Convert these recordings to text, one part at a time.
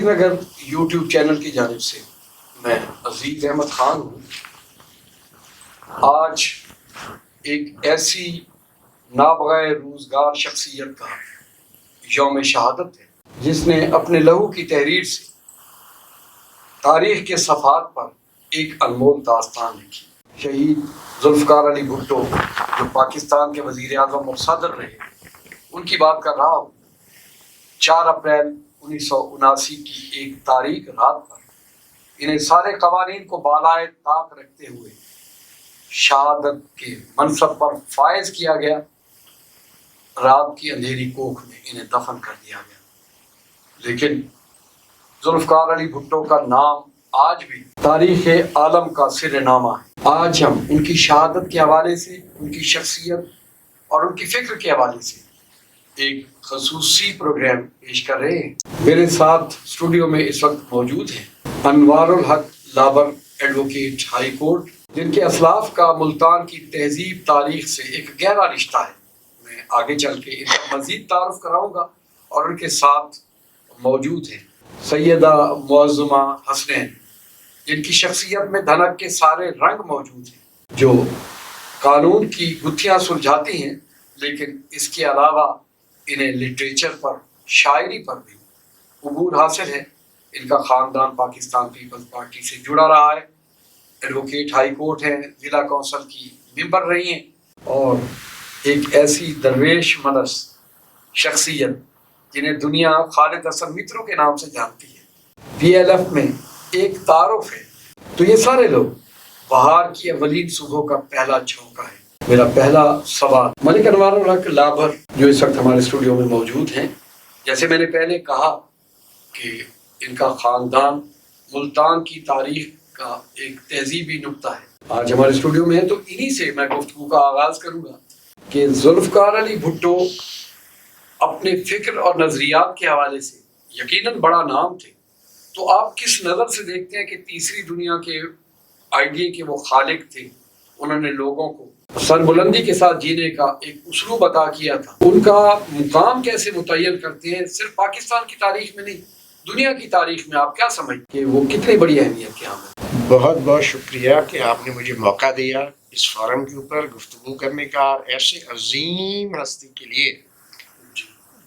Nagar YouTube channel کی جانب سے میں عزیز احمد خان ہوں۔ آج ایک ایسی نابغہ روزگار شخصیت کا یوم شہادت ہے جس نے اپنے لہو کی تحریر سے تاریخ کے صفحات پر ایک انمول داستان لکھی۔ شہید ذوالفقار علی بھٹو جو پاکستان کے وزیر اعظم اور صدر رہے، ان کی بات کر رہا ہوں۔ 4 اپریل 1979 کی ایک تاریک رات پر انہیں سارے قوانین کو بالائے طاق رکھتے ہوئے شہادت کے منصب پر فائز کیا گیا۔ رات کی اندھیری کوکھ میں انہیں دفن کر دیا گیا، لیکن ذوالفقار علی بھٹو کا نام آج بھی تاریخ عالم کا سر نامہ ہے۔ آج ہم ان کی شہادت کے حوالے سے، ان کی شخصیت اور ان کی فکر کے حوالے سے ایک خصوصی پروگرام پیش کر رہے ہیں۔ میرے ساتھ اسٹوڈیو میں اس وقت موجود ہیں انوار الحق لابر ایڈوکیٹ ہائی کورٹ، جن کے اسلاف کا ملتان کی تہذیب تاریخ سے ایک گہرا رشتہ ہے۔ میں آگے چل کے ان کا مزید تعارف کراؤں گا، اور ان کے ساتھ موجود ہیں سیدہ معظمہ حسنین، جن کی شخصیت میں دھنک کے سارے رنگ موجود ہیں، جو قانون کی گتھیاں سلجھاتی ہیں، لیکن اس کے علاوہ انہیں لٹریچر پر، شاعری پر بھی عبور حاصل ہے۔ ان کا خاندان پاکستان پیپلز پارٹی سے جڑا رہا ہے، ایڈوکیٹ ہائی کورٹ ہیں، ضلع کونسل کی ممبر رہی ہیں، اور ایک ایسی درویش منس شخصیت جنہیں دنیا خالد حسن مترو کے نام سے جانتی ہے۔ PLF میں ایک تعارف ہے۔ تو یہ سارے لوگ بہار کی اولین صبح کا پہلا جھونکا ہے۔ میرا پہلا سوال ملک انوار الحق لابر جو اس وقت ہمارے اسٹوڈیو میں موجود ہیں، جیسے میں نے پہلے کہا کہ ان کا خاندان ملتان کی تاریخ کا ایک تہذیبی نقطہ ہے، آج ہمارے اسٹوڈیو میں ہے، تو انہی سے میں گفتگو کا آغاز کروں گا کہ ذوالفقار علی بھٹو اپنے فکر اور نظریات کے حوالے سے یقیناً بڑا نام تھے، تو آپ کس نظر سے دیکھتے ہیں کہ تیسری دنیا کے آئیڈیا کے وہ خالق تھے؟ انہوں نے لوگوں کو سر بلندی کے ساتھ جینے کا ایک اسلوب عطا کیا تھا۔ ان کا مقام کیسے متعین کرتے ہیں، صرف پاکستان کی تاریخ میں نہیں، دنیا کی تاریخ میں آپ کیا سمجھتے ہیں کہ وہ کتنی بڑی اہمیت کے حامل ہیں؟ بہت بہت شکریہ کہ آپ نے مجھے موقع دیا اس فورم کے اوپر گفتگو کرنے کا، اور ایسے عظیم ہستی کے لیے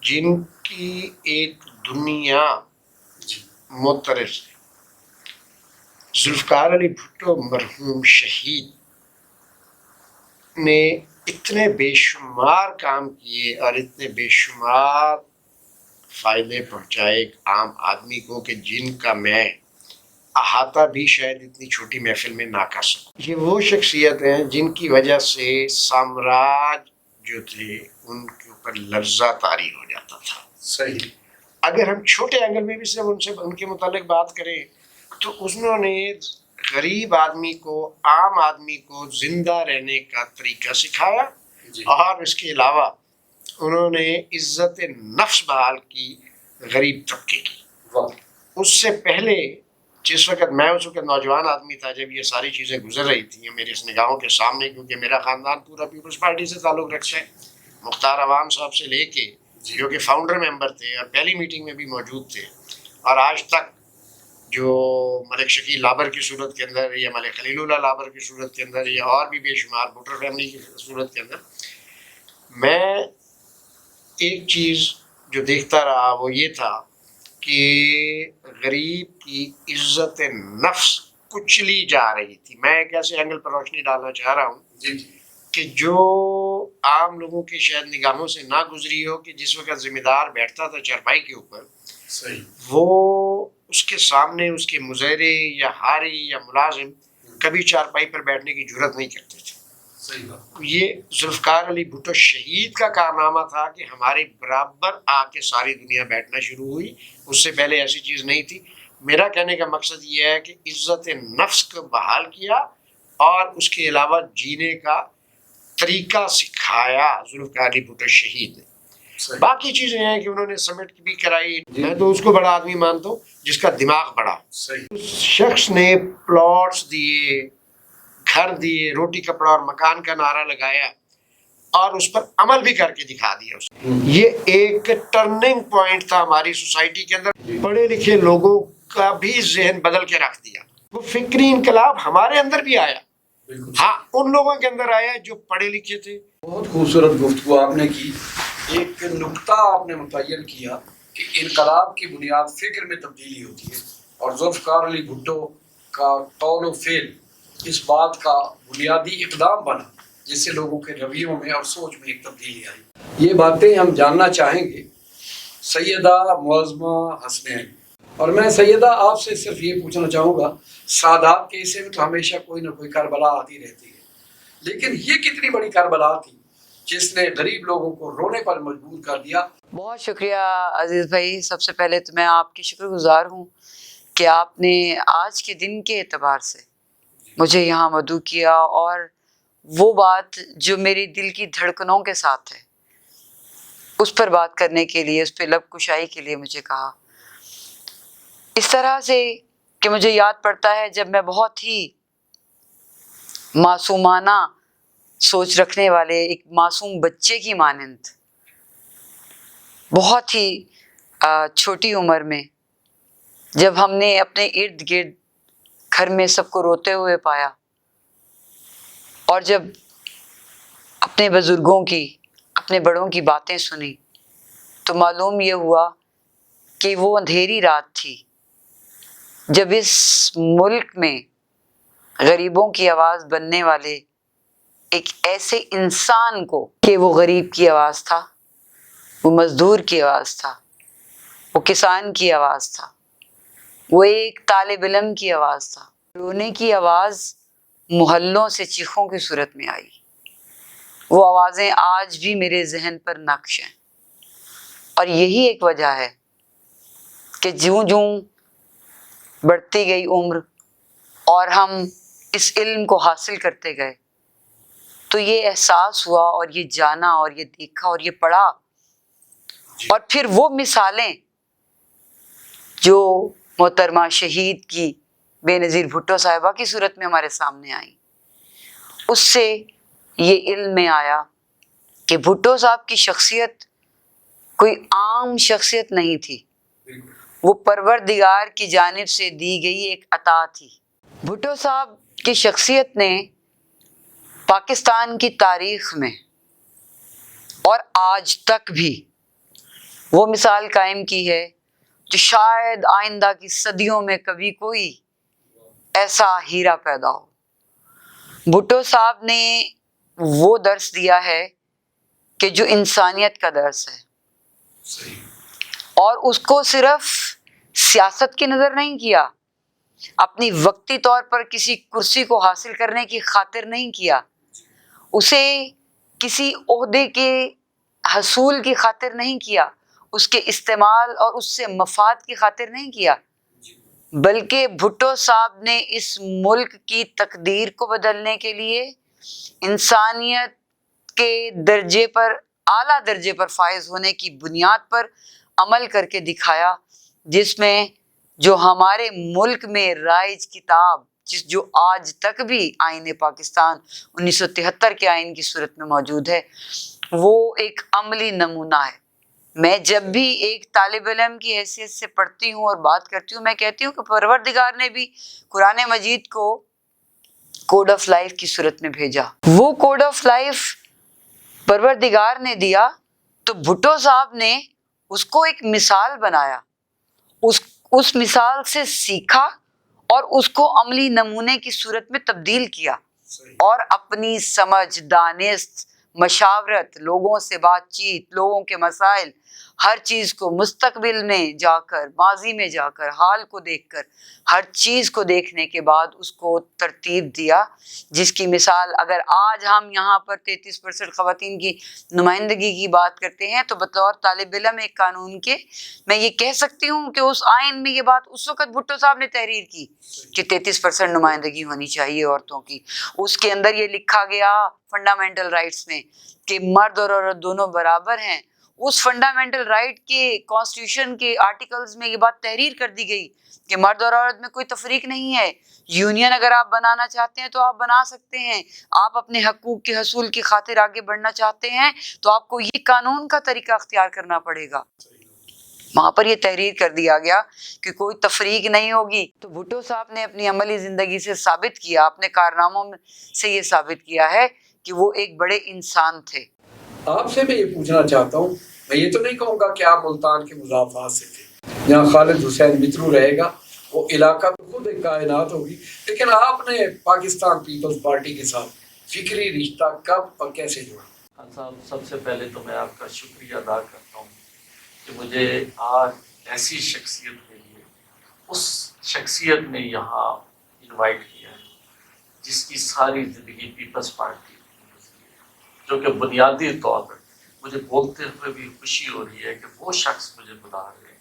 جن کی ایک دنیا مترس ہے۔ ذوالفقار علی بھٹو مرحوم شہید نے اتنے بے شمار کام کیے اور اتنے بے شمار فائدے پہنچائے ایک عام آدمی کو کہ جن کا میں احاطہ بھی شاید اتنی چھوٹی محفل میں نہ کر سکوں۔ یہ وہ شخصیت ہیں جن کی وجہ سے سامراج جو تھے ان کے اوپر لرزہ طاری ہو جاتا تھا۔ صحیح۔ اگر ہم چھوٹے اینگل میں بھی صرف ان کے متعلق بات کریں تو انہوں نے غریب آدمی کو، عام آدمی کو زندہ رہنے کا طریقہ سکھایا، اور اس کے علاوہ انہوں نے عزت نفس بحال کی غریب طبقے کی۔ اس سے پہلے جس وقت میں اس وقت نوجوان آدمی تھا، جب یہ ساری چیزیں گزر رہی تھیں میرے اس نگاہوں کے سامنے، کیونکہ میرا خاندان پورا پیپلز پارٹی سے تعلق رکھتا ہے، مختار عوام صاحب سے لے کے جو کہ فاؤنڈر ممبر تھے اور پہلی میٹنگ میں بھی موجود تھے، اور آج تک جو ملک شکیل لابر کی صورت کے اندر یا ملک خلیل اللہ لابر کی صورت کے اندر یا اور بھی بے شمار بھٹو فیملی کی صورت کے اندر، میں ایک چیز جو دیکھتا رہا وہ یہ تھا کہ غریب کی عزت نفس کچلی جا رہی تھی۔ میں ایک ایسے اینگل پر روشنی ڈالنا چاہ رہا ہوں کہ جو عام لوگوں کے شاید نگاہوں سے نہ گزری ہو، کہ جس وقت ذمہ دار بیٹھتا تھا چارپائی کے اوپر، وہ اس کے سامنے اس کے مظاہرے یا ہاری یا ملازم کبھی چارپائی پر بیٹھنے کی جرت نہیں کرتے تھے۔ یہ ذوالفقار علی بھٹو شہید کا کارنامہ تھا کہ ہمارے برابر آ کے ساری دنیا بیٹھنا شروع ہوئی، اس سے پہلے ایسی چیز نہیں تھی۔ میرا کہنے کا مقصد یہ ہے کہ عزت نفس کو بحال کیا اور اس کے علاوہ جینے کا طریقہ سکھایا ذوالفقار علی بھٹو شہید نے۔ باقی چیزیں ہیں کہ انہوں نے سمٹ بھی کرائی، میں تو اس کو بڑا آدمی مانتا ہوں جس کا دماغ بڑا۔ اس شخص نے پلاٹس دیے، گھر دیے، روٹی کپڑا اور مکان کا نعرہ لگایا، اور اس پر عمل بھی کر کے دکھا دیا اس نے. یہ ایک ٹرننگ پوائنٹ تھا ہماری سوسائٹی کے اندر. پڑھے لکھے لوگوں کا بھی ذہن بدل کے رکھ دیا. وہ فکری انقلاب ہمارے اندر بھی آیا. ہاں ان لوگوں کے اندر آیا جو پڑھے لکھے تھے. بہت خوبصورت گفتگو آپ نے کی. ایک نقطہ آپ نے متعین کیا کہ انقلاب کی بنیاد فکر میں تبدیلی ہوتی ہے، اور ذوالفقار علی بھٹو کا قول و فعل اس بات کا بنیادی اقدام بنا جس سے لوگوں کے رویوں میں اور سوچ میں ایک تبدیلی آئی. یہ باتیں ہم جاننا چاہیں گے سیدہ معظمہ حسنین. اور میں سیدہ آپ سے صرف یہ پوچھنا چاہوں گا، سادات کے حصے میں تو ہمیشہ کوئی نہ کوئی کربلا آتی رہتی ہے، لیکن یہ کتنی بڑی کربلا تھی جس نے غریب لوگوں کو رونے پر مجبور کر دیا. بہت شکریہ عزیز بھائی. سب سے پہلے تو میں آپ کی شکر گزار ہوں کہ آپ نے آج کے دن کے اعتبار سے مجھے یہاں مدعو کیا اور وہ بات جو میری دل کی دھڑکنوں کے ساتھ ہے اس پر بات کرنے کے لیے، اس پہ لب کشائی کے لیے مجھے کہا. اس طرح سے کہ مجھے یاد پڑتا ہے جب میں بہت ہی معصومانہ سوچ رکھنے والے ایک معصوم بچے کی مانند بہت ہی چھوٹی عمر میں جب ہم نے اپنے ارد گرد گھر میں سب کو روتے ہوئے پایا اور جب اپنے بزرگوں کی، اپنے بڑوں کی باتیں سنی، تو معلوم یہ ہوا کہ وہ اندھیری رات تھی جب اس ملک میں غریبوں کی آواز بننے والے ایک ایسے انسان کو، کہ وہ غریب کی آواز تھا، وہ مزدور کی آواز تھا، وہ کسان کی آواز تھا، وہ ایک طالب علم کی آواز تھا. رونے کی آواز محلوں سے چیخوں کی صورت میں آئی. وہ آوازیں آج بھی میرے ذہن پر نقش ہیں، اور یہی ایک وجہ ہے کہ جوں جوں بڑھتی گئی عمر اور ہم اس علم کو حاصل کرتے گئے تو یہ احساس ہوا اور یہ جانا اور یہ دیکھا اور یہ پڑھا، اور پھر وہ مثالیں جو محترمہ شہید کی بے نظیر بھٹو صاحبہ کی صورت میں ہمارے سامنے آئیں، اس سے یہ علم میں آیا کہ بھٹو صاحب کی شخصیت کوئی عام شخصیت نہیں تھی، وہ پروردگار کی جانب سے دی گئی ایک عطا تھی. بھٹو صاحب کی شخصیت نے پاکستان کی تاریخ میں اور آج تک بھی وہ مثال قائم کی ہے جو شاید آئندہ کی صدیوں میں کبھی کوئی ایسا ہیرا پیدا ہو. بھٹو صاحب نے وہ درس دیا ہے کہ جو انسانیت کا درس ہے، اور اس کو صرف سیاست کی نظر نہیں کیا، اپنی وقتی طور پر کسی کرسی کو حاصل کرنے کی خاطر نہیں کیا، اسے کسی عہدے کے حصول کی خاطر نہیں کیا، اس کے استعمال اور اس سے مفاد کی خاطر نہیں کیا، بلکہ بھٹو صاحب نے اس ملک کی تقدیر کو بدلنے کے لیے انسانیت کے درجے پر، اعلیٰ درجے پر فائز ہونے کی بنیاد پر عمل کر کے دکھایا، جس میں جو ہمارے ملک میں رائج کتاب جو آج تک بھی آئین پاکستان 1973 کے آئین کی صورت میں موجود ہے، وہ ایک عملی نمونہ ہے. میں جب بھی ایک طالب علم کی حیثیت سے پڑھتی ہوں اور بات کرتی ہوں، میں کہتی ہوں کہ پروردگار نے بھی قرآن مجید کو کوڈ آف لائف کی صورت میں بھیجا. وہ کوڈ آف لائف پروردگار نے دیا تو بھٹو صاحب نے اس کو ایک مثال بنایا، اس مثال سے سیکھا اور اس کو عملی نمونے کی صورت میں تبدیل کیا، اور اپنی سمجھ، دانست، مشاورت، لوگوں سے بات چیت، لوگوں کے مسائل، ہر چیز کو مستقبل میں جا کر، ماضی میں جا کر، حال کو دیکھ کر، ہر چیز کو دیکھنے کے بعد اس کو ترتیب دیا، جس کی مثال اگر آج ہم یہاں پر 33% خواتین کی نمائندگی کی بات کرتے ہیں تو بطور طالب علم ایک قانون کے میں یہ کہہ سکتی ہوں کہ اس آئین میں یہ بات اس وقت بھٹو صاحب نے تحریر کی کہ 33% نمائندگی ہونی چاہیے عورتوں کی. اس کے اندر یہ لکھا گیا فنڈامنٹل رائٹس میں کہ مرد اور عورت دونوں برابر ہیں، اس فنڈامنٹل رائٹ کے کانسٹیٹیوشن کے آرٹیکلز میں یہ بات تحریر کر دی گئی کہ مرد اور عورت میں کوئی تفریق نہیں ہے. یونین اگر آپ بنانا چاہتے ہیں تو آپ بنا سکتے ہیں. آپ اپنے حقوق کے حصول کی خاطر آگے بڑھنا چاہتے ہیں تو آپ کو یہ قانون کا طریقہ اختیار کرنا پڑے گا. وہاں پر یہ تحریر کر دیا گیا کہ کوئی تفریق نہیں ہوگی. تو بھٹو صاحب نے اپنی عملی زندگی سے ثابت کیا، اپنے کارناموں سے یہ ثابت کیا ہے کہ وہ ایک بڑے انسان تھے. آپ سے میں یہ پوچھنا چاہتا ہوں، میں یہ تو نہیں کہوں گا کہ آپ ملتان کے مضافات سے تھے. یہاں خالد حسین مترو رہے گا، وہ علاقہ تو خود ایک کائنات ہوگی، لیکن آپ نے پاکستان پیپلز پارٹی کے ساتھ فکری رشتہ کب اور کیسے جوڑا؟ خان صاحب، سب سے پہلے تو میں آپ کا شکریہ ادا کرتا ہوں کہ مجھے آج ایسی شخصیت ملی ہے، اس شخصیت نے یہاں انوائٹ کیا ہے جس کی ساری زندگی پیپلز پارٹی جو کہ بنیادی طور پر مجھے بولتے ہوئے بھی خوشی ہو رہی ہے کہ وہ شخص مجھے بلا رہے ہیں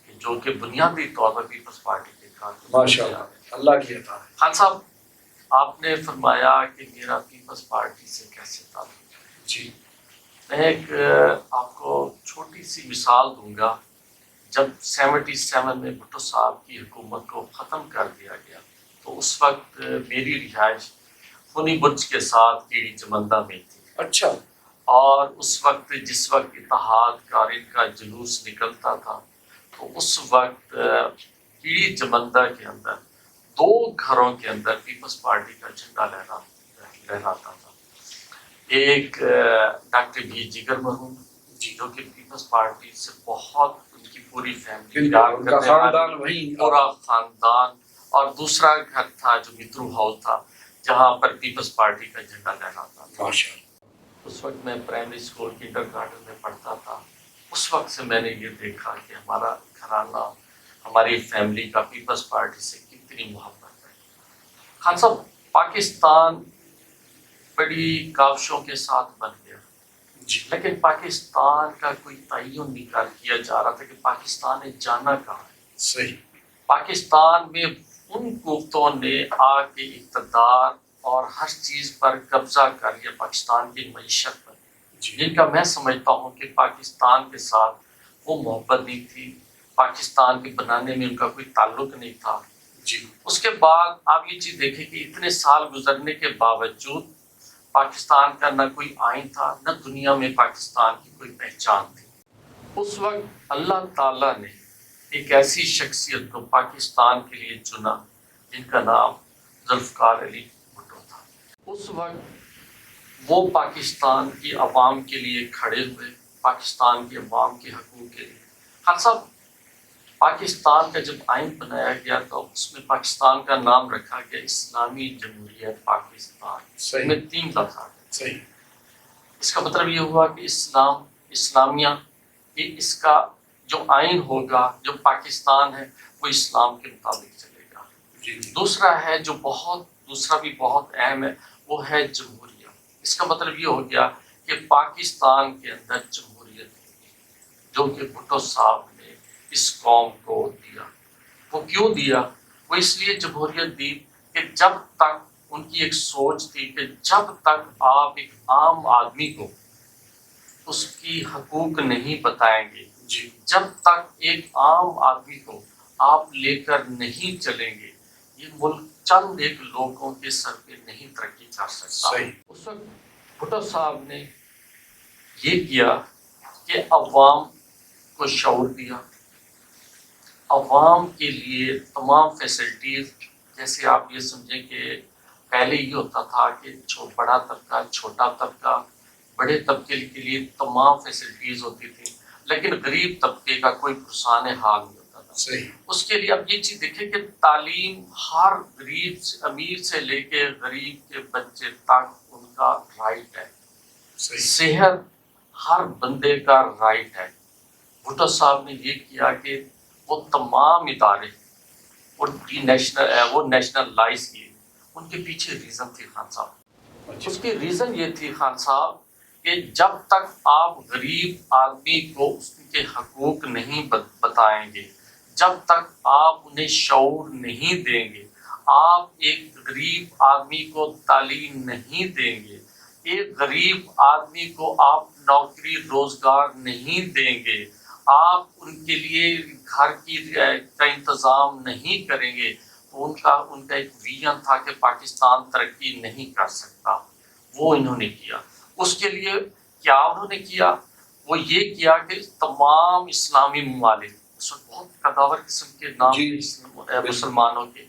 کہ جو کہ بنیادی طور پر پیپلز پارٹی کے ماشاء اللہ، اللہ کی عطا ہے. خان صاحب، آپ نے فرمایا کہ میرا پیپلز پارٹی سے کیسے تعلق ہے. جی، میں ایک آپ کو چھوٹی سی مثال دوں گا. جب 77 میں بھٹو صاحب کی حکومت کو ختم کر دیا گیا تو اس وقت میری رہائش خونی برج کے ساتھ کیڑی چمندہ میں تھی. اچھا. اور اس وقت جس وقت اتحاد کارن کا جلوس نکلتا تھا تو اس وقت کیڑی چمندہ کے اندر 2 گھروں کے اندر پیپلز پارٹی کا جھنڈا لہراتا تھا. ایک ڈاکٹر بی جگر مرحوم جو کہ پیپلز پارٹی سے بہت، ان کی پوری فیملی پورا خاندان، اور دوسرا گھر تھا جو مترو ہاؤس تھا جہاں پر پیپلز پارٹی کا جھنڈا لہراتا تھا. اس وقت میں پرائمری اسکول کنڈر گارڈن میں پڑھتا تھا. اس وقت سے میں نے یہ دیکھا کہ ہمارا گھرانہ، ہماری فیملی کا پیپلز پارٹی سے کتنی محبت ہے. خان صاحب، پاکستان بڑی کاوشوں کے ساتھ بن گیا، لیکن پاکستان کا کوئی تعین نہیں کیا جا رہا تھا کہ پاکستان نے جانا کہاں ہے. صحیح. پاکستان میں ان قوتوں نے آ کے اقتدار اور ہر چیز پر قبضہ کر لیا، پاکستان کی معیشت پر، جن کا میں سمجھتا ہوں کہ پاکستان کے ساتھ وہ محبت نہیں تھی، پاکستان کے بنانے میں ان کا کوئی تعلق نہیں تھا. اس کے بعد آپ یہ چیز دیکھیں کہ اتنے سال گزرنے کے باوجود پاکستان کا نہ کوئی آئین تھا، نہ دنیا میں پاکستان کی کوئی پہچان تھی. اس وقت اللہ تعالیٰ نے ایک ایسی شخصیت کو پاکستان کے لیے چنا جن کا نام ذوالفقار علی بھٹو تھا. اس وقت وہ پاکستان کی عوام کے لیے کھڑے ہوئے، پاکستان کے عوام کے حقوق کے لیے. خان صاحب، پاکستان کا جب آئین بنایا گیا تو اس میں پاکستان کا نام رکھا گیا اسلامی جمہوریت پاکستان. صحیح. میں 3 لفظ آتے ہیں. صحیح. اس کا مطلب یہ ہوا کہ اسلامیہ، یہ اس کا جو آئین ہوگا، جو پاکستان ہے وہ اسلام کے مطابق چلے گا. دوسرا ہے جو دوسرا بھی بہت اہم ہے، وہ ہے جمہوریہ. اس کا مطلب یہ ہو گیا کہ پاکستان کے اندر جمہوریت ہوگی، جو کہ بھٹو صاحب نے اس قوم کو دیا. وہ کیوں دیا؟ وہ اس لیے جمہوریت دی کہ جب تک ان کی ایک سوچ تھی کہ جب تک آپ ایک عام آدمی کو اس کی حقوق نہیں بتائیں گے، جب تک ایک عام آدمی کو آپ لے کر نہیں چلیں گے، یہ ملک چند ایک لوگوں کے سر پہ نہیں ترقی کر سکتا. اس وقت بھٹو صاحب نے یہ کیا کہ عوام کو شعور دیا، عوام کے لیے تمام فیسلٹیز، جیسے آپ یہ سمجھیں کہ پہلے یہ ہوتا تھا کہ بڑا طبقہ، چھوٹا طبقہ، بڑے طبقے کے لیے تمام فیسلٹیز ہوتی تھی، لیکن غریب طبقے کا کوئی پرسان حال نہیں ہوتا تھا. صحیح. اس کے لیے اب یہ چیز دیکھیں کہ تعلیم ہر غریب امیر سے لے کے غریب کے بچے تک ان کا رائٹ ہے. صحت ہر بندے کا رائٹ ہے. بھٹو صاحب نے یہ کیا کہ وہ تمام ادارے وہ نیشنلائز کیے. ان کے پیچھے ریزن تھی خان صاحب. اس کی ریزن یہ تھی خان صاحب کہ جب تک آپ غریب آدمی کو اس کے حقوق نہیں بتائیں گے، جب تک آپ انہیں شعور نہیں دیں گے، آپ ایک غریب آدمی کو تعلیم نہیں دیں گے، ایک غریب آدمی کو آپ نوکری روزگار نہیں دیں گے، آپ ان کے لیے گھر کی کا انتظام نہیں کریں گے، تو ان کا ایک ویژن تھا کہ پاکستان ترقی نہیں کر سکتا، وہ انہوں نے کیا۔ اس کے لیے کیا انہوں نے کیا؟ وہ یہ کیا کہ تمام اسلامی ممالک، اس وقت بہت قداور قسم کے نام مسلمانوں کے،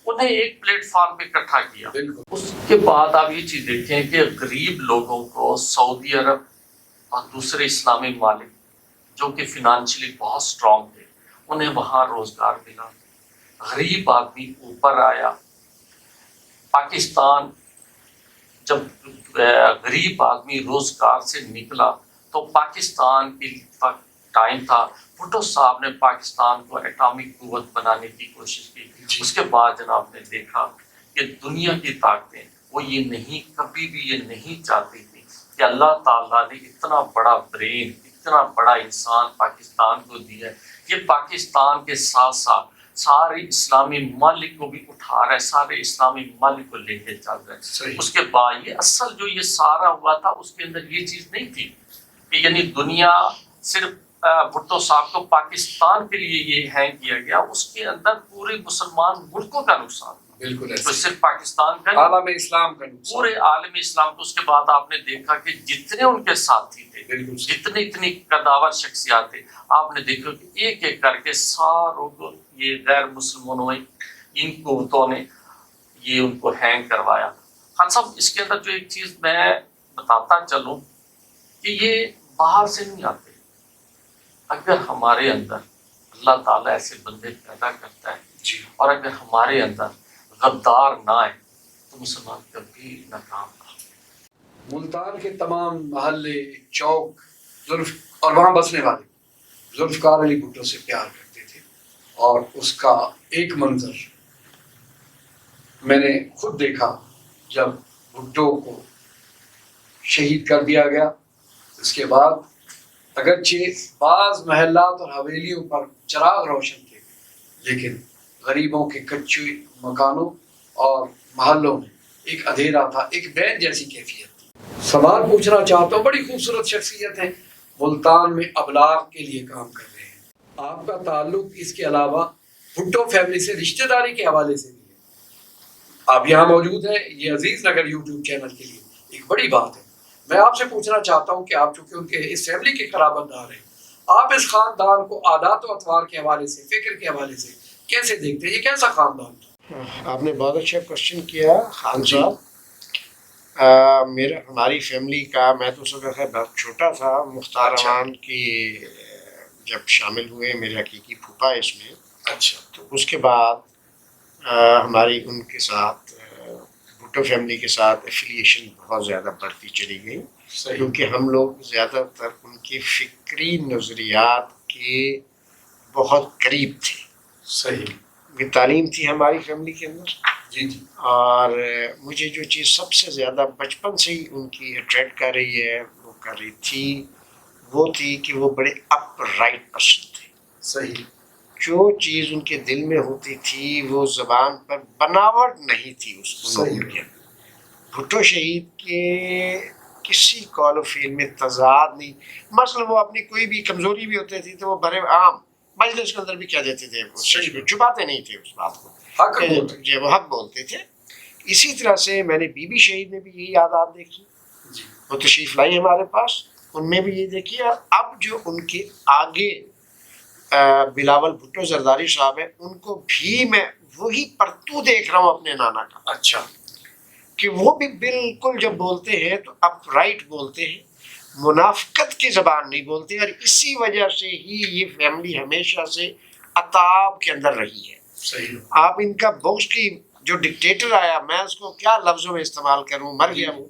انہیں ایک پلیٹ فارم پہ اکٹھا کیا۔ اس کے بعد آپ یہ چیز دیکھیں کہ غریب لوگوں کو سعودی عرب اور دوسرے اسلامی ممالک جو کہ فنانشلی بہت سٹرونگ تھے، انہیں وہاں روزگار ملا، غریب آدمی اوپر آیا۔ پاکستان جب غریب آدمی روزگار سے نکلا تو پاکستان کے ٹائم تھا، بھٹو صاحب نے پاکستان کو ایٹامک قوت بنانے کی کوشش کی۔ اس کے بعد جناب نے دیکھا کہ دنیا کی طاقتیں وہ کبھی بھی یہ نہیں چاہتی تھی کہ اللہ تعالیٰ نے اتنا بڑا برین، اتنا بڑا انسان پاکستان کو دیا ہے، یہ پاکستان کے ساتھ ساتھ سارے اسلامی ممالک کو بھی اٹھا رہا ہے، سارے اسلامی ممالک کو لے کے چل رہا ہے۔ اس کے بعد یہ اصل جو یہ سارا ہوا تھا، اس کے اندر یہ چیز نہیں تھی کہ یعنی دنیا صرف بھٹو صاحب کو پاکستان کے لیے یہ ہینگ کیا گیا، اس کے اندر پورے مسلمان ملکوں کا نقصان تھا، بالکل تو صرف پاکستان کا عالم اسلام کا نقصان، پورے عالم اسلام کو۔ اس کے بعد آپ نے دیکھا کہ جتنے ان کے ساتھی تھے، جتنے اتنی قداور شخصیات تھے، آپ نے دیکھا کہ ایک ایک کر کے ساروں کو یہ غیر مسلمانوں ان قوتوں نے یہ ان کو ہینگ کروایا۔ خان صاحب، اس کے اندر جو ایک چیز میں بتاتا چلوں کہ یہ باہر سے نہیں آتے، اگر ہمارے اندر اللہ تعالیٰ ایسے بندے پیدا کرتا ہے اور اگر ہمارے اندر غدار نہ آئے تو مسلمان کبھی ناکام نہ۔ ملتان کے تمام محلے، چوک اور وہاں بسنے والے ذوالفقار علی بھٹو سے پیار کرتے تھے، اور اس کا ایک منظر میں نے خود دیکھا جب بھٹو کو شہید کر دیا گیا۔ اس کے بعد اگرچہ بعض محلات اور حویلیوں پر چراغ روشن تھے، لیکن غریبوں کے کچے مکانوں اور محلوں میں ایک اندھیرا تھا، ایک بین جیسی کیفیت تھی۔ سوال پوچھنا چاہتا ہوں، بڑی خوبصورت شخصیت ہے، ملتان میں ابلاغ کے لیے کام کر رہے ہیں، آپ کا تعلق اس کے علاوہ بھٹو فیملی سے رشتہ داری کے حوالے سے بھی ہے، آپ یہاں موجود ہیں، یہ عزیز نگر یوٹیوب چینل کے لیے ایک بڑی بات ہے۔ میں آپ سے پوچھنا چاہتا ہوں کہ آپ چونکہ ان کے اس فیملی کے قرابت دار ہیں، آپ اس خاندان کو عادات و اطوار کے حوالے سے، فکر کے حوالے سے کیسے دیکھتے ہیں؟ یہ کیسا خاندان ہے؟ آپ نے بہت اچھا کوشچن کیا خان صاحب۔ ہماری فیملی کا، میں تو اس وقت بہت چھوٹا تھا، مختار امان کی جب شامل ہوئے میرے حقیقی پھوپھا اس میں، تو اس کے بعد ہماری ان کے ساتھ بھٹو فیملی کے ساتھ ایفیلیشن بہت زیادہ بڑھتی چلی گئی، کیونکہ ہم لوگ زیادہ تر ان کی فکری نظریات کے بہت قریب تھے۔ صحیح، تعلیم تھی ہماری فیملی کے اندر، جی، اور مجھے جو چیز سب سے زیادہ بچپن سے ہی ان کی اٹریکٹ کر رہی ہے، وہ کر رہی تھی، وہ تھی کہ وہ بڑے اپ رائٹ پرسن تھے۔ صحیح، جو چیز ان کے دل میں ہوتی تھی وہ زبان پر بناوٹ نہیں تھی اس کے۔ بھٹو شہید کے کسی قول و فعل میں تضاد نہیں، مثلا وہ اپنی کوئی بھی کمزوری بھی ہوتی تھی تو وہ بڑے عام مجلس کے اندر بھی کہہ دیتے تھے، چھپاتے نہیں تھے اس بات کو، وہ حق بولتے تھے۔ اسی طرح سے میں نے بی بی شہید میں بھی یہی عادات دیکھی، وہ تشریف لائی ہمارے پاس، ان میں بھی یہ دیکھی، اور اب جو ان کے آگے بلاول بھٹو زرداری صاحب ہیں، ان کو بھی میں وہی پرتو دیکھ رہا ہوں اپنے نانا کا، اچھا، کہ وہ بھی بالکل جب بولتے ہیں تو اپ رائٹ بولتے ہیں، منافقت کی زبان نہیں بولتے، اور اسی وجہ سے ہی یہ فیملی ہمیشہ سے عتاب کے اندر رہی ہے۔ صحیح، آپ ان کا بوکس کی جو ڈکٹیٹر آیا، میں اس کو کیا لفظوں میں استعمال کروں، مر گیا وہ،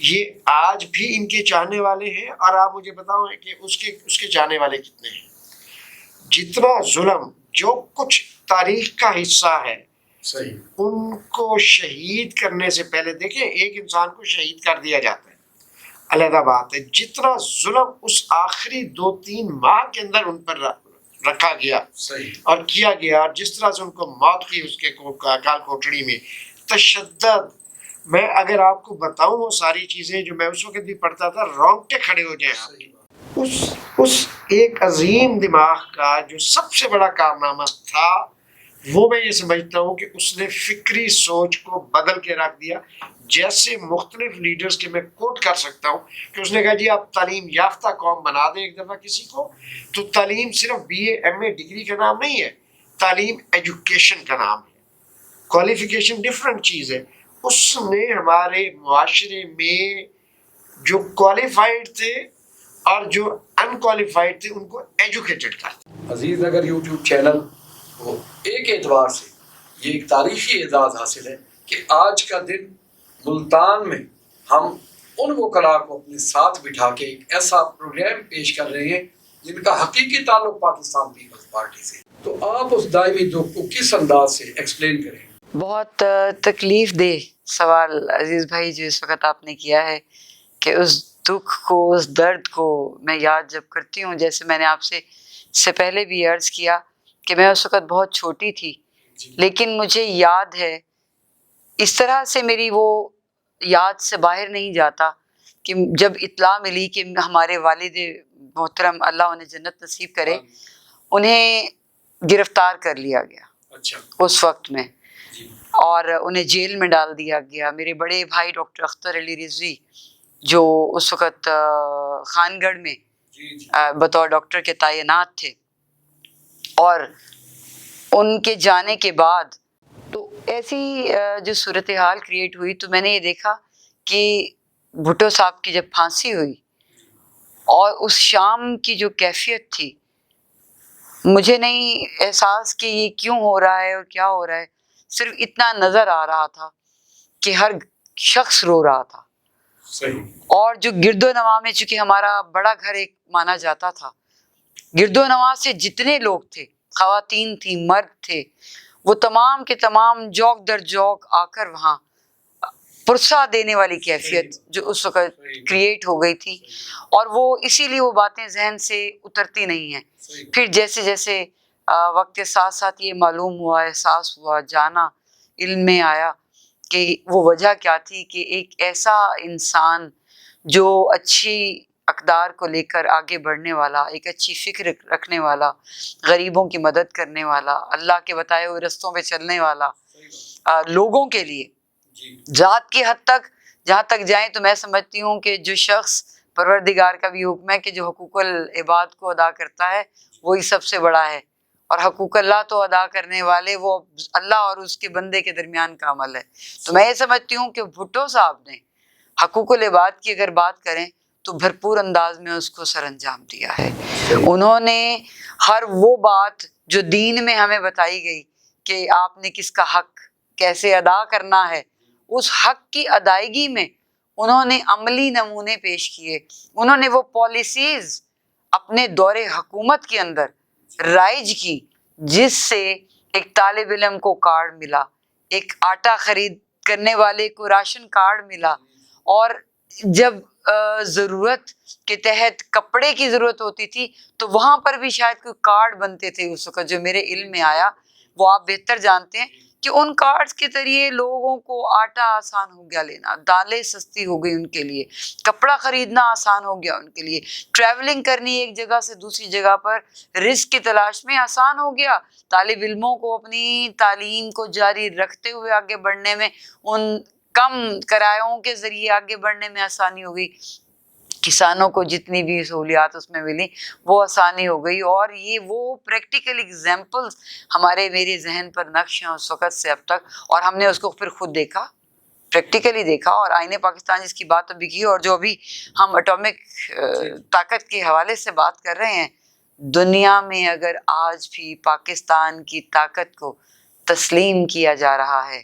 یہ آج بھی ان کے چاہنے والے ہیں، اور آپ مجھے بتاؤں کہ اس کے چاہنے والے کتنے ہیں۔ جتنا ظلم، جو کچھ تاریخ کا حصہ ہے، صحیح، ان کو شہید کرنے سے پہلے، دیکھیں ایک انسان کو شہید کر دیا جاتا ہے، علیحدہ بات ہے، جتنا ظلم اس آخری 2-3 ماہ کے اندر ان پر رکھا گیا صحیح، اور کیا گیا، جس طرح سے ان کو موت کی اس کے کال کوٹڑی میں، تشدد، میں اگر آپ کو بتاؤں وہ ساری چیزیں جو میں اس وقت بھی پڑھتا تھا، رونگٹے کھڑے ہو جائیں آپ کے۔ اس ایک عظیم دماغ کا جو سب سے بڑا کارنامہ تھا وہ میں یہ سمجھتا ہوں کہ اس نے فکری سوچ کو بدل کے رکھ دیا۔ جیسے مختلف لیڈرز کے میں کوٹ کر سکتا ہوں کہ اس نے کہا جی آپ تعلیم یافتہ قوم بنا دیں ایک دفعہ کسی کو، تو تعلیم صرف B A M A degree کا نام نہیں ہے، تعلیم ایجوکیشن کا نام ہے، کوالیفیکیشن ڈفرینٹ چیز ہے۔ اس نے ہمارے معاشرے میں جو کوالیفائڈ تھے اور جو ان کوالیفائڈ تھے ان کو ایجوکیٹڈ کر دیا۔ عزیز نگر یوٹیوب چینل کو ایک اعتبار سے یہ ایک تاریخی اعزاز حاصل ہے کہ آج کا دن ملتان میں ہم ان وکلاء کو اپنے ساتھ بٹھا کے ایک ایسا پروگرام پیش کر رہے ہیں جن کا حقیقی تعلق پاکستان پیپلز پارٹی سے۔ تو آپ اس دائمی دکھ کو کس انداز سے ایکسپلین کریں؟ بہت تکلیف دہ سوال عزیز بھائی جو اس وقت آپ نے کیا ہے، کہ اس دکھ کو، اس درد کو میں یاد جب کرتی ہوں، جیسے میں نے آپ سے پہلے بھی عرض کیا کہ میں اس وقت بہت چھوٹی تھی، لیکن مجھے یاد ہے، اس طرح سے میری وہ یاد سے باہر نہیں جاتا کہ جب اطلاع ملی کہ ہمارے والد محترم اللہ انہیں جنت نصیب کرے، انہیں گرفتار کر لیا گیا اچھا، اس وقت میں، اور انہیں جیل میں ڈال دیا گیا۔ میرے بڑے بھائی ڈاکٹر اختر علی رضوی جو اس وقت خان گڑھ میں بطور ڈاکٹر کے تعینات تھے، اور ان کے جانے کے بعد تو ایسی جو صورتحال کریٹ ہوئی، تو میں نے یہ دیکھا کہ بھٹو صاحب کی جب پھانسی ہوئی اور اس شام کی جو کیفیت تھی، مجھے نہیں احساس کہ یہ کیوں ہو رہا ہے اور کیا ہو رہا ہے، صرف اتنا نظر آ رہا تھا کہ ہر شخص رو رہا تھا۔ صحیح۔ اور جو گرد و نواح میں، چونکہ ہمارا بڑا گھر ایک مانا جاتا تھا، گرد و نواح سے جتنے لوگ تھے، خواتین تھیں، مرد تھے، وہ تمام کے تمام جوک در جوک آ کر وہاں پرسہ دینے والی کیفیت جو اس وقت کریٹ ہو گئی تھی، اور وہ اسی لیے وہ باتیں ذہن سے اترتی نہیں ہیں۔ پھر جیسے جیسے وقت کے ساتھ ساتھ یہ معلوم ہوا، احساس ہوا، جانا، علم میں آیا کہ وہ وجہ کیا تھی، کہ ایک ایسا انسان جو اچھی اقدار کو لے کر آگے بڑھنے والا، ایک اچھی فکر رکھنے والا، غریبوں کی مدد کرنے والا، اللہ کے بتائے ہوئے رستوں پہ چلنے والا، لوگوں کے لیے ذات کی حد تک جہاں تک جائیں، تو میں سمجھتی ہوں کہ جو شخص، پروردگار کا بھی حکم ہے کہ جو حقوق العباد کو ادا کرتا ہے وہی سب سے بڑا ہے، اور حقوق اللہ تو ادا کرنے والے وہ اللہ اور اس کے بندے کے درمیان کا عمل ہے۔ تو میں یہ سمجھتی ہوں کہ بھٹو صاحب نے حقوق العباد کی اگر بات کریں تو بھرپور انداز میں اس کو سر انجام دیا ہے۔ انہوں نے ہر وہ بات جو دین میں ہمیں بتائی گئی کہ آپ نے کس کا حق کیسے ادا کرنا ہے، اس حق کی ادائیگی میں انہوں نے عملی نمونے پیش کیے، انہوں نے وہ پالیسیز اپنے دور حکومت کے اندر رائج کی جس سے ایک طالب علم کو کارڈ ملا، ایک آٹا خرید کرنے والے کو راشن کارڈ ملا، اور جب ضرورت کے تحت کپڑے کی ضرورت ہوتی تھی تو وہاں پر بھی شاید کوئی کارڈ بنتے تھے اس وقت، جو میرے علم میں آیا وہ آپ بہتر جانتے ہیں کہ ان کارڈز کے ذریعے لوگوں کو آٹا آسان ہو گیا لینا، دالیں سستی ہو گئی ان کے لیے، کپڑا خریدنا آسان ہو گیا ان کے لیے، ٹریولنگ کرنی ایک جگہ سے دوسری جگہ پر رزق کی تلاش میں آسان ہو گیا، طالب علموں کو اپنی تعلیم کو جاری رکھتے ہوئے آگے بڑھنے میں، ان کم کرایوں کے ذریعے آگے بڑھنے میں آسانی ہو گئی، کسانوں کو جتنی بھی سہولیات اس میں ملی وہ آسانی ہو گئی۔ اور یہ وہ پریکٹیکل ایگزامپلز ہمارے میرے ذہن پر نقش ہیں اس وقت سے اب تک، اور ہم نے اس کو پھر خود دیکھا، پریکٹیکلی دیکھا، اور آئین پاکستان جس کی بات ابھی کی، اور جو ابھی ہم اٹامک طاقت کے حوالے سے بات کر رہے ہیں، دنیا میں اگر آج بھی پاکستان کی طاقت کو تسلیم کیا جا رہا ہے،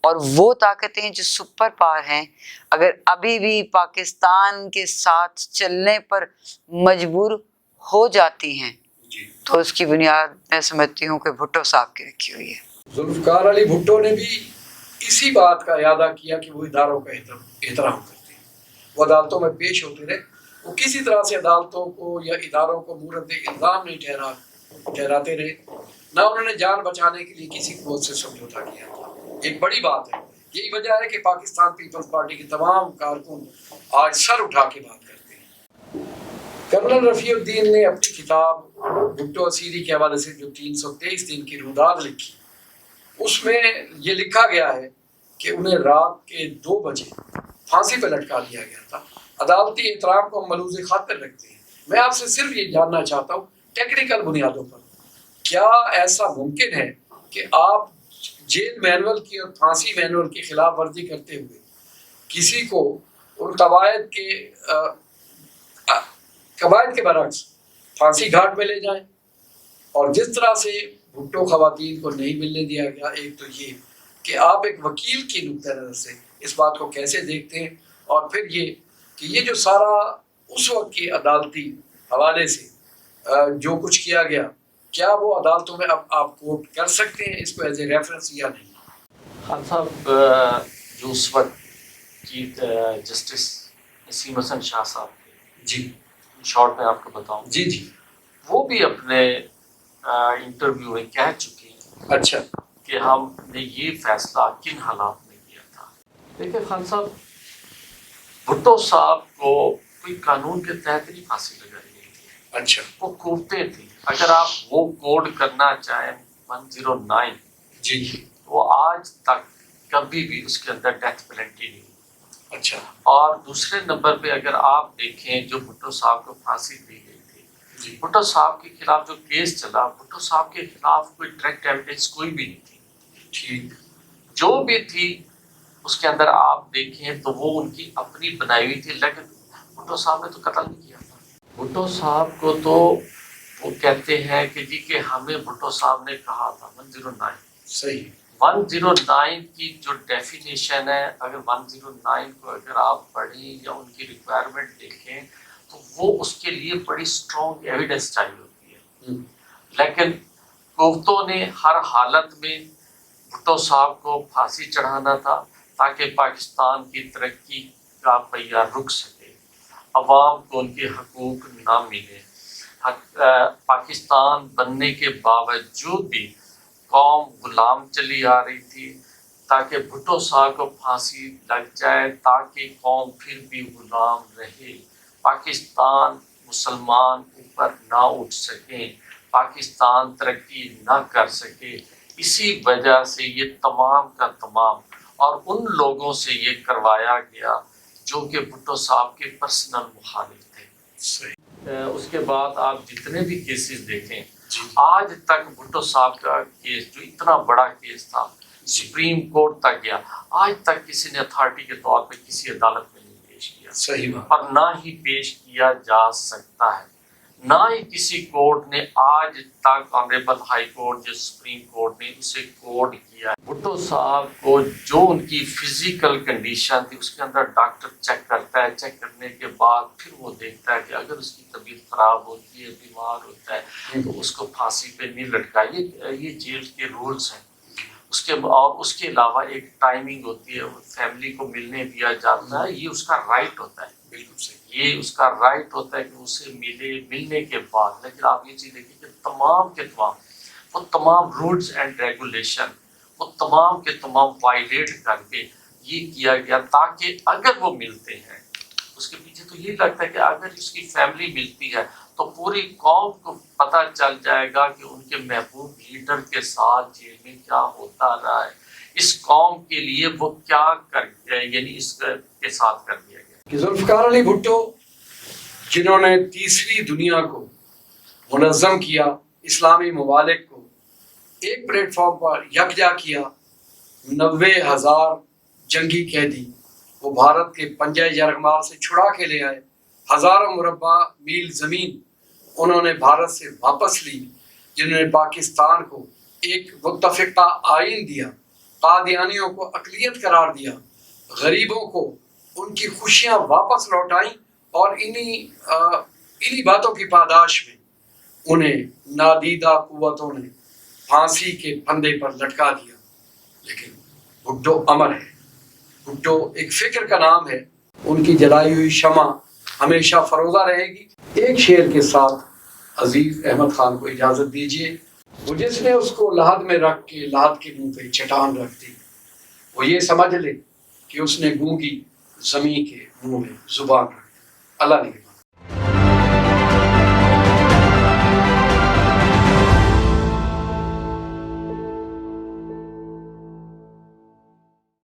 اور وہ طاقتیں جو سپر پاور ہیں اگر ابھی بھی پاکستان کے ساتھ چلنے پر مجبور ہو جاتی ہیں تو اس کی بنیاد میں سمجھتی ہوں کہ بھٹو صاحب کی رکھی ہوئی ہے۔ ذوالفقار علی بھٹو نے بھی اسی بات کا اعادہ کیا کہ وہ اداروں کا احترام کرتے ہیں، وہ عدالتوں میں پیش ہوتے رہے، وہ کسی طرح سے عدالتوں کو یا اداروں کو مورد الزام نہیں ٹھہراتے رہے، نہ انہوں نے جان بچانے کے لیے کسی کو سے سمجھوتا کیا۔ ایک بڑی بات ہے یہی وجہ ہے کہ پاکستان پیپلز پارٹی کے تمام کارکن آج سر اٹھا کے بات کرتے ہیں۔ کرنل رفیع الدین نے اپنی کتاب بھٹو اسیری کے حوالے سے جو 323 دن کی روداد لکھی، اس میں یہ لکھا گیا ہے کہ انہیں رات کے 2 بجے پھانسی پہ لٹکا دیا گیا تھا۔ عدالتی احترام کو ہم ملوز خاطر رکھتے ہیں۔ میں آپ سے صرف یہ جاننا چاہتا ہوں ٹیکنیکل بنیادوں پر، کیا ایسا ممکن ہے کہ آپ جیل مینول کی اور پھانسی مینول کی خلاف ورزی کرتے ہوئے کسی کو ان قواعد کے برعکس پھانسی گھاٹ میں لے جائیں؟ اور جس طرح سے بھٹو خواتین کو نہیں ملنے دیا گیا، ایک تو یہ کہ آپ ایک وکیل کی نقطۂ نظر سے اس بات کو کیسے دیکھتے ہیں، اور پھر یہ کہ یہ جو سارا اس وقت کی عدالتی حوالے سے جو کچھ کیا گیا، کیا وہ عدالتوں میں اب آپ کوٹ کر سکتے ہیں اس کو ایز اے ریفرنس یا نہیں؟ خان صاحب، جو اس وقت چیف جسٹس نسیم حسن شاہ صاحب تھے، جی شارٹ میں آپ کو بتاؤں، جی جی وہ بھی اپنے انٹرویو میں کہہ چکے ہیں اچھا کہ ہم نے یہ فیصلہ کن حالات میں کیا تھا۔ دیکھیں خان صاحب، بھٹو صاحب کو کوئی قانون کے تحت نہیں پھانسی لگائی گئی تھی، اچھا وہ کوٹیں تھیں۔ اگر آپ وہ کوڈ کرنا چاہیں 109، جی وہ آج تک کبھی بھی اس کے اندر ڈیتھ پینلٹی نہیں ہوئی۔ اچھا اور دوسرے نمبر پہ اگر آپ دیکھیں جو بھٹو صاحب کو پھانسی دی گئی تھی، جی بھٹو صاحب کے خلاف جو کیس چلا، بھٹو صاحب کے خلاف کوئی ڈائریکٹ ایویڈنس کوئی بھی نہیں تھی۔ ٹھیک جو بھی تھی اس کے اندر آپ دیکھیں تو وہ ان کی اپنی بنائی ہوئی تھی، لیکن بھٹو صاحب نے تو قتل نہیں کیا تھا۔ بھٹو صاحب کو تو وہ کہتے ہیں کہ جی کہ ہمیں بھٹو صاحب نے کہا تھا 109 صحیح 109 کی جو ڈیفینیشن ہے، اگر 109 کو اگر آپ پڑھیں یا ان کی ریکوائرمنٹ دیکھیں تو وہ اس کے لیے بڑی اسٹرانگ ایویڈنس چاہیے ہوتی ہے۔ لیکن کوفتوں نے ہر حالت میں بھٹو صاحب کو پھانسی چڑھانا تھا تاکہ پاکستان کی ترقی کا پہیہ رک سکے، عوام کو ان کے حقوق نہ ملے۔ پاکستان بننے کے باوجود بھی قوم غلام چلی آ رہی تھی، تاکہ بھٹو صاحب کو پھانسی لگ جائے تاکہ قوم پھر بھی غلام رہے، پاکستان مسلمان اوپر نہ اٹھ سکیں، پاکستان ترقی نہ کر سکے۔ اسی وجہ سے یہ تمام کا تمام اور ان لوگوں سے یہ کروایا گیا جو کہ بھٹو صاحب کے پرسنل مخالف تھے۔ صحیح اس کے بعد آپ جتنے بھی کیسز دیکھیں، جی آج تک بھٹو صاحب کا کیس جو اتنا بڑا کیس تھا سپریم کورٹ تک گیا، آج تک کسی نے اتھارٹی کے طور پہ کسی عدالت میں نہیں پیش کیا، صحیح بات اور نہ ہی پیش کیا جا سکتا ہے۔ نہ ہی کسی کورٹ نے آج تک آنریبل ہائی کورٹ جو سپریم کورٹ نے اسے کوڈ کیا ہے۔ بھٹو صاحب کو جو ان کی فزیکل کنڈیشن تھی اس کے اندر ڈاکٹر چیک کرتا ہے، چیک کرنے کے بعد پھر وہ دیکھتا ہے کہ اگر اس کی طبیعت خراب ہوتی ہے، بیمار ہوتا ہے تو اس کو پھانسی پہ نہیں لٹکائے۔ یہ جیل کے رولز ہیں۔ اس کے علاوہ ایک ٹائمنگ ہوتی ہے، فیملی کو ملنے دیا جاتا ہے، یہ اس کا رائٹ ہوتا ہے، بالکل صحیح یہ اس کا رائٹ ہوتا ہے کہ اسے ملنے کے بعد۔ لیکن آپ یہ چیز دیکھیں کہ تمام کے تمام وہ تمام رولز اینڈ ریگولیشن وہ تمام کے تمام وائلیٹ کر کے یہ کیا گیا تاکہ اگر وہ ملتے ہیں، اس کے پیچھے تو یہ لگتا ہے کہ اگر اس کی فیملی ملتی ہے تو پوری قوم کو پتہ چل جائے گا کہ ان کے محبوب لیڈر کے ساتھ جیل میں کیا ہوتا رہا ہے، اس قوم کے لیے وہ کیا کر گئے، یعنی اس کے ساتھ کر دیا گیا۔ کہ ذوالفقار علی بھٹو جنہوں نے تیسری دنیا کو منظم کیا، اسلامی ممالک کو ایک پلیٹ فارم پر یکجا کیا، 90,000 جنگی قیدی وہ بھارت کے پنجہ یرغمال سے چھڑا کے لے آئے، ہزاروں مربع میل زمین انہوں نے بھارت سے واپس لی، جنہوں نے پاکستان کو ایک متفقہ آئین دیا، قادیانیوں کو اقلیت قرار دیا، غریبوں کو ان کی خوشیاں واپس لوٹائیں، اور انہی باتوں کی پاداش میں انہیں نادیدہ قوتوں نے پھانسی کے پھندے پر لٹکا دیا۔ لیکن بھٹو امر ہے، بھٹو ایک فکر کا نام ہے، ان کی جلائی ہوئی شمع ہمیشہ فروزہ رہے گی۔ ایک شعر کے ساتھ عزیز احمد خان کو اجازت دیجیے۔ وہ جس نے اس کو لحد میں رکھ کے لحد کے منہ پہ چٹان رکھ دی، وہ یہ سمجھ لے کہ اس نے گونگی زمین کے منہ میں زبان رکھ. اللہ نے